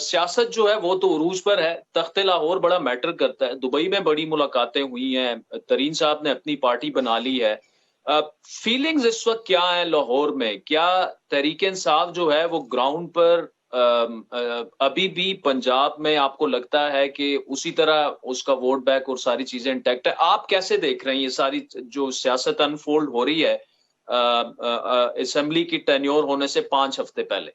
सियासत जो है वो तो उरूज पर है, तख्ते लाहौर बड़ा मैटर करता है। दुबई में बड़ी मुलाकातें हुई हैं, तरीन साहब ने अपनी पार्टी बना ली है। फीलिंग्स इस वक्त क्या है लाहौर में? क्या तहरीक इंसाफ जो है वो ग्राउंड पर अभी भी पंजाब में आपको लगता है कि उसी तरह उसका वोट बैंक और सारी चीजें इंटैक्ट है? आप कैसे देख रहे हैं ये सारी जो सियासत अनफोल्ड हो रही है असेंबली की टेन्योर होने से 5 हफ्ते पहले?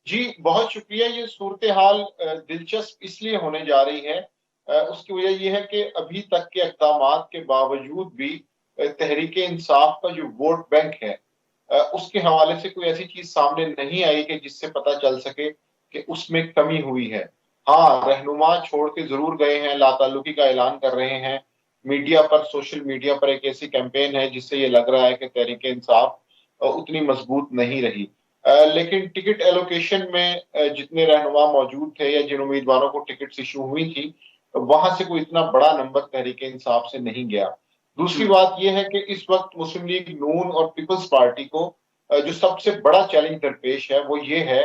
जी बहुत शुक्रिया। ये सूरत हाल दिलचस्प इसलिए होने जा रही है, उसकी वजह यह है कि अभी तक के इक़दामात के बावजूद भी तहरीक इंसाफ का जो वोट बैंक है उसके हवाले से कोई ऐसी चीज सामने नहीं आई कि जिससे पता चल सके कि उसमें कमी हुई है। हाँ, रहनुमा छोड़ के जरूर गए हैं, लाताल्लुकी का ऐलान कर रहे हैं, मीडिया पर, सोशल मीडिया पर एक ऐसी कैंपेन है जिससे ये लग रहा है कि तहरीक इंसाफ उतनी मजबूत नहीं रही। लेकिन टिकट एलोकेशन में जितने रहनुमा मौजूद थे या जिन उम्मीदवारों को टिकट्स इशू हुई थी वहां से कोई इतना बड़ा नंबर तहरीक इंसाफ से नहीं गया। दूसरी बात यह है कि इस वक्त मुस्लिम लीग नून और पीपल्स पार्टी को जो सबसे बड़ा चैलेंज दरपेश है वो ये है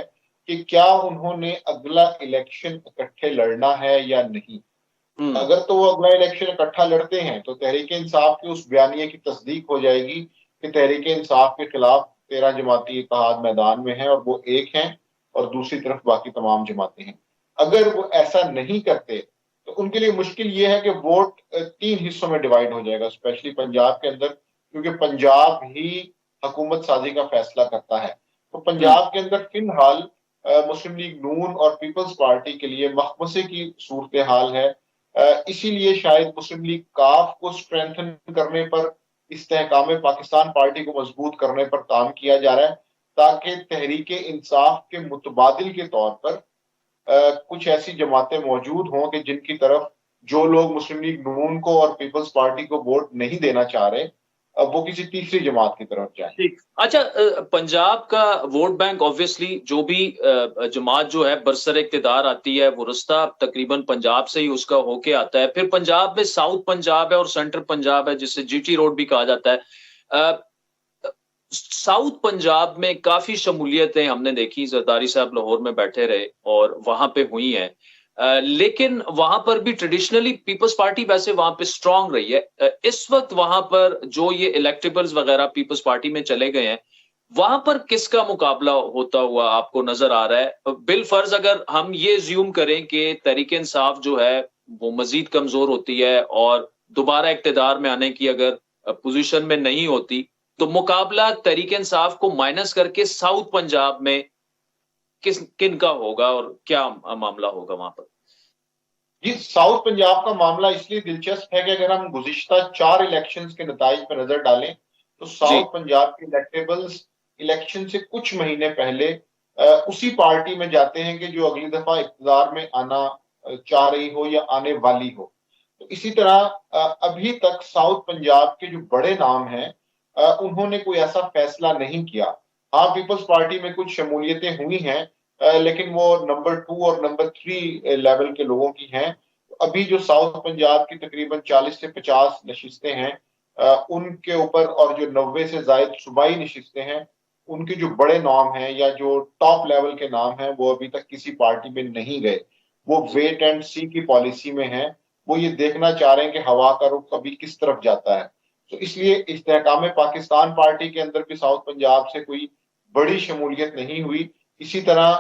कि क्या उन्होंने अगला इलेक्शन इकट्ठे लड़ना है या नहीं। अगर तो वो अगला इलेक्शन इकट्ठा लड़ते हैं तो तहरीक इंसाफ के उस बयानिए की तस्दीक हो जाएगी कि तहरीक इंसाफ के खिलाफ 13 जमाती इत्तेहाद मैदान में है और वो एक हैं और दूसरी तरफ बाकी तमाम जमातें हैं। अगर वो ऐसा नहीं करते तो उनके लिए मुश्किल ये है कि वोट 3 हिस्सों में डिवाइड हो जाएगा, स्पेशली पंजाब के अंदर, क्योंकि पंजाब ही हुकूमत साजी का फैसला करता है। तो पंजाब के अंदर फिलहाल मुस्लिम लीग नून और पीपल्स पार्टी के लिए मखमसे की सूरत हाल है। इसीलिए शायद मुस्लिम लीग काफ को स्ट्रेंथन करने पर, इस्तेहकाम पाकिस्तान पार्टी को मजबूत करने पर काम किया जा रहा है ताकि तहरीक इंसाफ के मुतबादिल के तौर पर कुछ ऐसी जमातें मौजूद हों कि जिनकी तरफ जो लोग मुस्लिम लीग नून को और पीपल्स पार्टी को वोट नहीं देना चाह रहे वो किसी तीसरी जमात की तरफ जाए। अच्छा, पंजाब का वोट बैंक ऑब्वियसली जो भी जमात जो है बरसर इक़्तिदार आती है वो रास्ता तकरीबन पंजाब से ही उसका होके आता है। फिर पंजाब में साउथ पंजाब है और सेंट्रल पंजाब है जिसे GT रोड भी कहा जाता है। साउथ पंजाब में काफी शमूलियतें हमने देखी, जरदारी साहब लाहौर में बैठे रहे और वहां पे हुई हैं, लेकिन वहां पर भी ट्रेडिशनली पीपल्स पार्टी वैसे वहां पे स्ट्रांग रही है। इस वक्त वहां पर जो ये इलेक्टेबल्स वगैरह पीपल्स पार्टी में चले गए हैं, वहां पर किसका मुकाबला होता हुआ आपको नजर आ रहा है? बिल फर्ज अगर हम ये ज्यूम करें कि तहरीक इंसाफ जो है वो मजीद कमजोर होती है और दोबारा इक्तदार में आने की अगर पोजीशन में नहीं होती, तो मुकाबला तहरीक इंसाफ को माइनस करके साउथ पंजाब में किन का होगा और क्या मामला होगा वहां पर? जी, साउथ पंजाब का मामला इसलिए दिलचस्प है कि अगर हम गुज़िश्ता 4 इलेक्शंस के नताइज पर नजर डालें तो साउथ पंजाब के इलेक्टेबल्स इलेक्शन से कुछ महीने पहले उसी पार्टी में जाते हैं कि जो अगली दफा इक़्तिदार में आना चाह रही हो या आने वाली हो। तो इसी तरह अभी तक साउथ पंजाब के जो बड़े नाम हैं उन्होंने कोई ऐसा फैसला नहीं किया। हाँ, पीपल्स पार्टी में कुछ शमूलियतें हुई हैं लेकिन वो नंबर 2 और नंबर 3 लेवल के लोगों की हैं। अभी जो साउथ पंजाब की तकरीबन 40 से 50 नशिस्तें हैं उनके ऊपर, और जो 90 से जायद सूबाई नशिस्तें हैं उनके जो बड़े नाम हैं या जो टॉप लेवल के नाम हैं वो अभी तक किसी पार्टी में नहीं गए। वो वेट एंड सी की पॉलिसी में है। वो ये देखना चाह रहे हैं कि हवा का रुख अभी किस तरफ जाता है। तो इसलिए इस्तेहकाम पाकिस्तान पार्टी के अंदर भी साउथ पंजाब से कोई बड़ी शमूलियत नहीं हुई। इसी तरह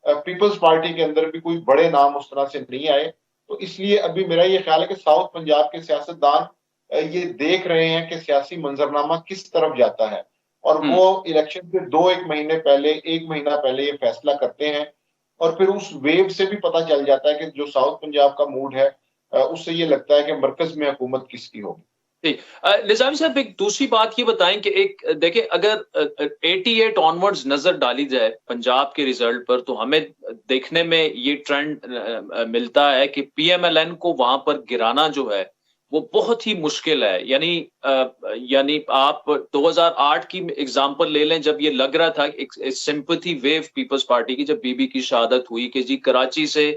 पीपल्स पार्टी के अंदर भी कोई बड़े नाम उस तरह से नहीं आए। तो इसलिए अभी मेरा ये ख्याल है कि साउथ पंजाब के सियासतदान ये देख रहे हैं कि सियासी मंजरनामा किस तरफ जाता है, और वो इलेक्शन से 1 महीना पहले ये फैसला करते हैं। और फिर उस वेव से भी पता चल जाता है कि जो साउथ पंजाब का मूड है उससे ये लगता है कि मरकज में हुकूमत किसकी होगी। निजामी साहब, एक दूसरी बात ये बताएं कि एक देखिए, अगर 88 ऑनवर्ड्स नजर डाली जाए पंजाब के रिजल्ट पर, तो हमें देखने में ये ट्रेंड मिलता है कि पीएमएलएन को वहां पर गिराना जो है वो बहुत ही मुश्किल है। यानी आप 2008 की एग्जांपल ले लें, जब ये लग रहा था एक सिंपैथी वेव पीपल्स पार्टी की, जब बीबी की शहादत हुई कि जी कराची से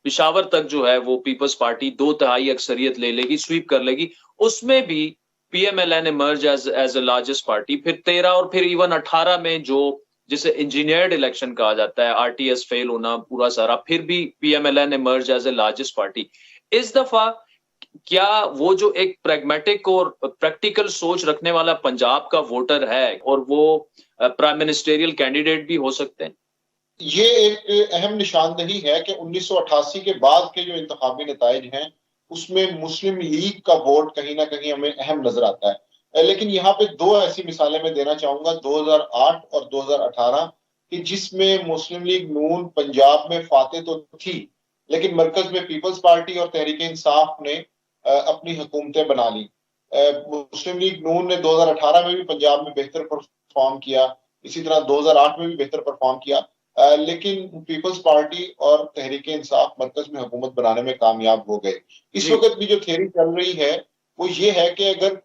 पिशावर तक जो है वो पीपल्स पार्टी 2/3 अक्सरियत ले लेगी, स्वीप कर लेगी। उसमें भी PMLN emerge as a largest party. फिर 13 और फिर इवन 18 में जो जिसे इंजीनियर्ड इलेक्शन कहा जाता है, आरटीएस फेल होना पूरा सारा, फिर भी PMLN emerge as a largest party. इस दफा क्या वो जो एक प्रैग्मेटिक और प्रैक्टिकल सोच रखने वाला पंजाब का वोटर है और वो प्राइम मिनिस्टेरियल कैंडिडेट भी हो सकते हैं? ये एक अहम निशानदही है कि 1988 के बाद के जो इंतखाबी नताइज हैं उसमें मुस्लिम लीग का वोट कहीं ना कहीं हमें अहम नजर आता है। लेकिन यहाँ पे 2 ऐसी मिसालें मैं देना चाहूंगा, 2008 और 2018 कि जिसमें मुस्लिम लीग नून पंजाब में फाते तो थी, लेकिन मरकज में पीपल्स पार्टी और तहरीक इंसाफ ने अपनी हुकूमतें बना ली। मुस्लिम लीग नून ने 2018 में भी पंजाब में बेहतर परफॉर्म किया, इसी तरह 2008 में भी बेहतर परफॉर्म किया। लेकिन पीपल्स पार्टी और तहरीक इंसाफ मरकज में हुकूमत बनाने में कामयाब हो गए। इस वक्त भी जो थ्योरी चल रही है वो ये है कि अगर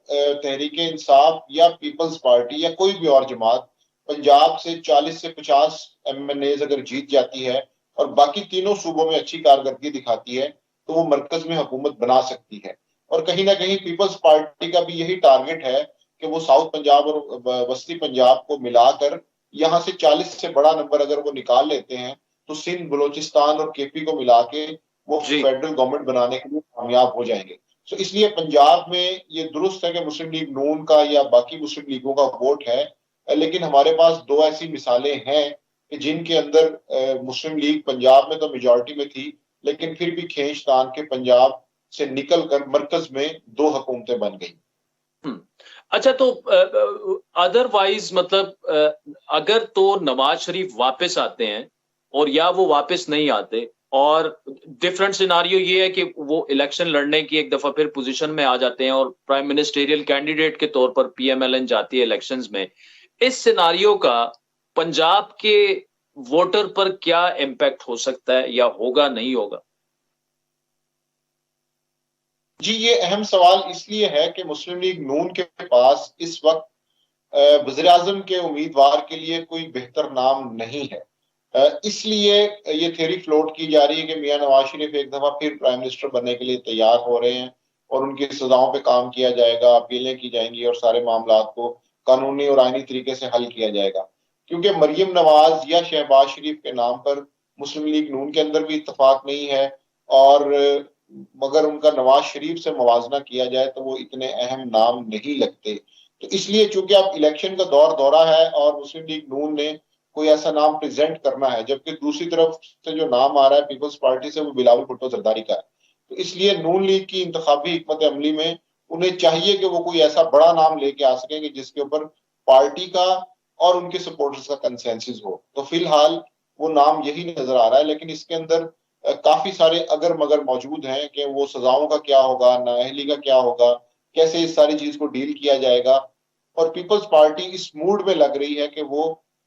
तहरीक इंसाफ या पीपल्स पार्टी या कोई भी और जमात पंजाब से 40 से 50 एमएनएज अगर जीत जाती है और बाकी तीनों सूबों में अच्छी कारकर्दगी दिखाती है तो वो मरकज में हुकूमत बना सकती है। और कहीं ना कहीं पीपल्स पार्टी का भी यही टारगेट है कि वो साउथ पंजाब और वस्ती पंजाब को मिलाकर यहाँ से 40 से बड़ा नंबर अगर वो निकाल लेते हैं तो सिंध, बलोचिस्तान और केपी को मिला के वो फेडरल गवर्नमेंट बनाने के लिए कामयाब हो जाएंगे। तो इसलिए पंजाब में ये दुरुस्त है कि मुस्लिम लीग नून का या बाकी मुस्लिम लीगों का वोट है, लेकिन हमारे पास 2 ऐसी मिसालें हैं कि जिनके अंदर मुस्लिम लीग पंजाब में तो मेजॉरिटी में थी, लेकिन फिर भी खींचतान के पंजाब से निकलकर मरकज में 2 हुकूमतें बन गई। अच्छा, तो अदरवाइज मतलब अगर तो नवाज शरीफ वापस आते हैं और या वो वापस नहीं आते, और डिफरेंट सिनारियो ये है कि वो इलेक्शन लड़ने की एक दफा फिर पोजीशन में आ जाते हैं और प्राइम मिनिस्टेरियल कैंडिडेट के तौर पर पीएमएलएन जाती है इलेक्शंस में, इस सिनारियो का पंजाब के वोटर पर क्या इम्पैक्ट हो सकता है या होगा, नहीं होगा? जी, ये अहम सवाल इसलिए है कि मुस्लिम लीग नून के पास इस वक्त वज़ीर आज़म के उम्मीदवार के लिए कोई बेहतर नाम नहीं है। इसलिए ये थ्योरी फ्लोट की जा रही है कि मियां नवाज शरीफ एक दफा फिर प्राइम मिनिस्टर बनने के लिए तैयार हो रहे हैं और उनकी सजाओं पे काम किया जाएगा, अपीलें की जाएंगी और सारे मामला को कानूनी और आईनी तरीके से हल किया जाएगा। क्योंकि मरियम नवाज या शहबाज शरीफ के नाम पर मुस्लिम लीग नून के अंदर भी इत्तेफाक नहीं है, और मगर उनका नवाज शरीफ से मुवाजना किया जाए तो वो इतने अहम नाम नहीं लगते। तो इसलिए चूंकि अब इलेक्शन का दौरा है और मुस्लिम लीग नून ने कोई ऐसा नाम प्रेजेंट करना है, जबकि दूसरी तरफ से जो नाम आ रहा है पीपल्स पार्टी से वो बिलावल भुट्टो जरदारी का है, तो इसलिए नून लीग की इंतखाबी हिकमत अमली में उन्हें चाहिए कि वो कोई ऐसा बड़ा नाम लेके आ सकेंगे जिसके ऊपर पार्टी का और उनके सपोर्टर्स का कंसेंसस हो। तो फिलहाल वो नाम यही नजर आ रहा है, लेकिन इसके अंदर काफी सारे अगर मगर मौजूद हैं कि वो सजाओं का क्या होगा, नाअहली का क्या होगा, कैसे इस सारी चीज को डील किया जाएगा। और पीपल्स पार्टी इस मूड में लग रही है कि वो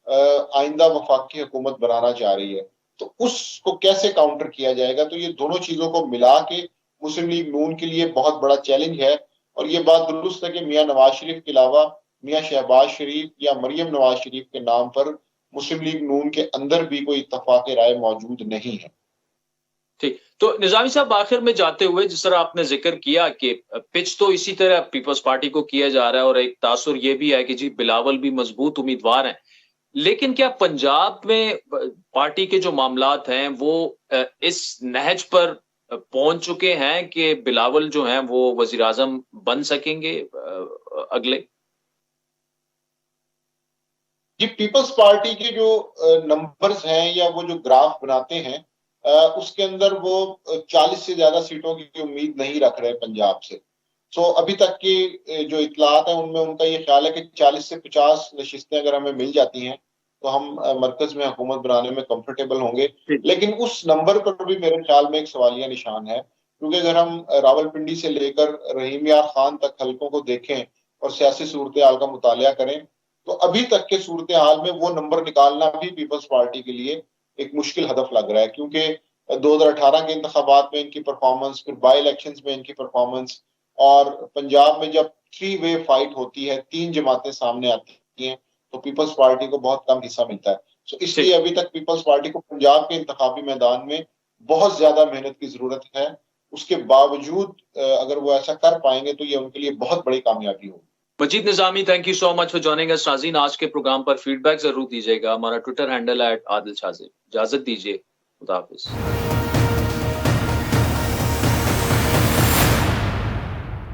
आइंदा वफाकी हुकूमत बनाना चाह रही है, तो उसको कैसे काउंटर किया जाएगा। तो ये दोनों चीजों को मिला के मुस्लिम लीग नून के लिए बहुत बड़ा चैलेंज है। और ये बात दुरुस्त है कि मियां नवाज शरीफ के अलावा मियां शहबाज शरीफ या मरियम नवाज शरीफ के नाम पर मुस्लिम लीग नून के अंदर भी कोई इत्तफाक राय मौजूद नहीं है। ठीक, तो निजामी साहब आखिर में जाते हुए जिस तरह आपने जिक्र किया कि पिच तो इसी तरह पीपल्स पार्टी को किया जा रहा है और एक तासुर ये भी है कि जी बिलावल भी मजबूत उम्मीदवार हैं, लेकिन क्या पंजाब में पार्टी के जो मामलात हैं वो इस नहज पर पहुंच चुके हैं कि बिलावल जो हैं वो वजीर आजम बन सकेंगे अगले? जी, पीपल्स पार्टी के जो नंबर्स हैं या वो जो ग्राफ बनाते हैं उसके अंदर वो 40 से ज्यादा सीटों की उम्मीद नहीं रख रहे पंजाब से। सो अभी तक की जो इतलात है उनमें उनका ये ख्याल है कि 40 से 50 नशिस्तें अगर हमें मिल जाती हैं तो हम मरकज में हुकूमत बनाने में कंफर्टेबल होंगे। लेकिन उस नंबर पर भी मेरे ख्याल में एक सवालिया निशान है, क्योंकि अगर हम रावलपिंडी से लेकर रहीम यार खान तक हलकों को देखें और सियासी सूरत हाल का मुतालिया करें तो अभी तक के सूरत हाल में वो नंबर निकालना भी पीपल्स पार्टी के लिए एक मुश्किल हदफ लग रहा है, क्योंकि 2018 के इंतखाबात में इनकी परफॉर्मेंस, फिर बाई इलेक्शंस में इनकी परफॉर्मेंस, और पंजाब में जब 3 वे फाइट होती है, 3 जमातें सामने आती हैं तो पीपल्स पार्टी को बहुत कम हिस्सा मिलता है। सो इसलिए अभी तक पीपल्स पार्टी को पंजाब के इंतखाबी मैदान में बहुत ज्यादा मेहनत की जरूरत है। उसके बावजूद अगर वो ऐसा कर पाएंगे तो ये उनके लिए बहुत बड़ी कामयाबी होगी। Majeed Nizami, thank you so much for joining us. नाज़रीन, आज के प्रोग्राम पर फीडबैक जरूर दीजिएगा। हमारा ट्विटर हैंडल @आदिल शाज़ेब। इजाजत दीजिए, खुदा हाफिज।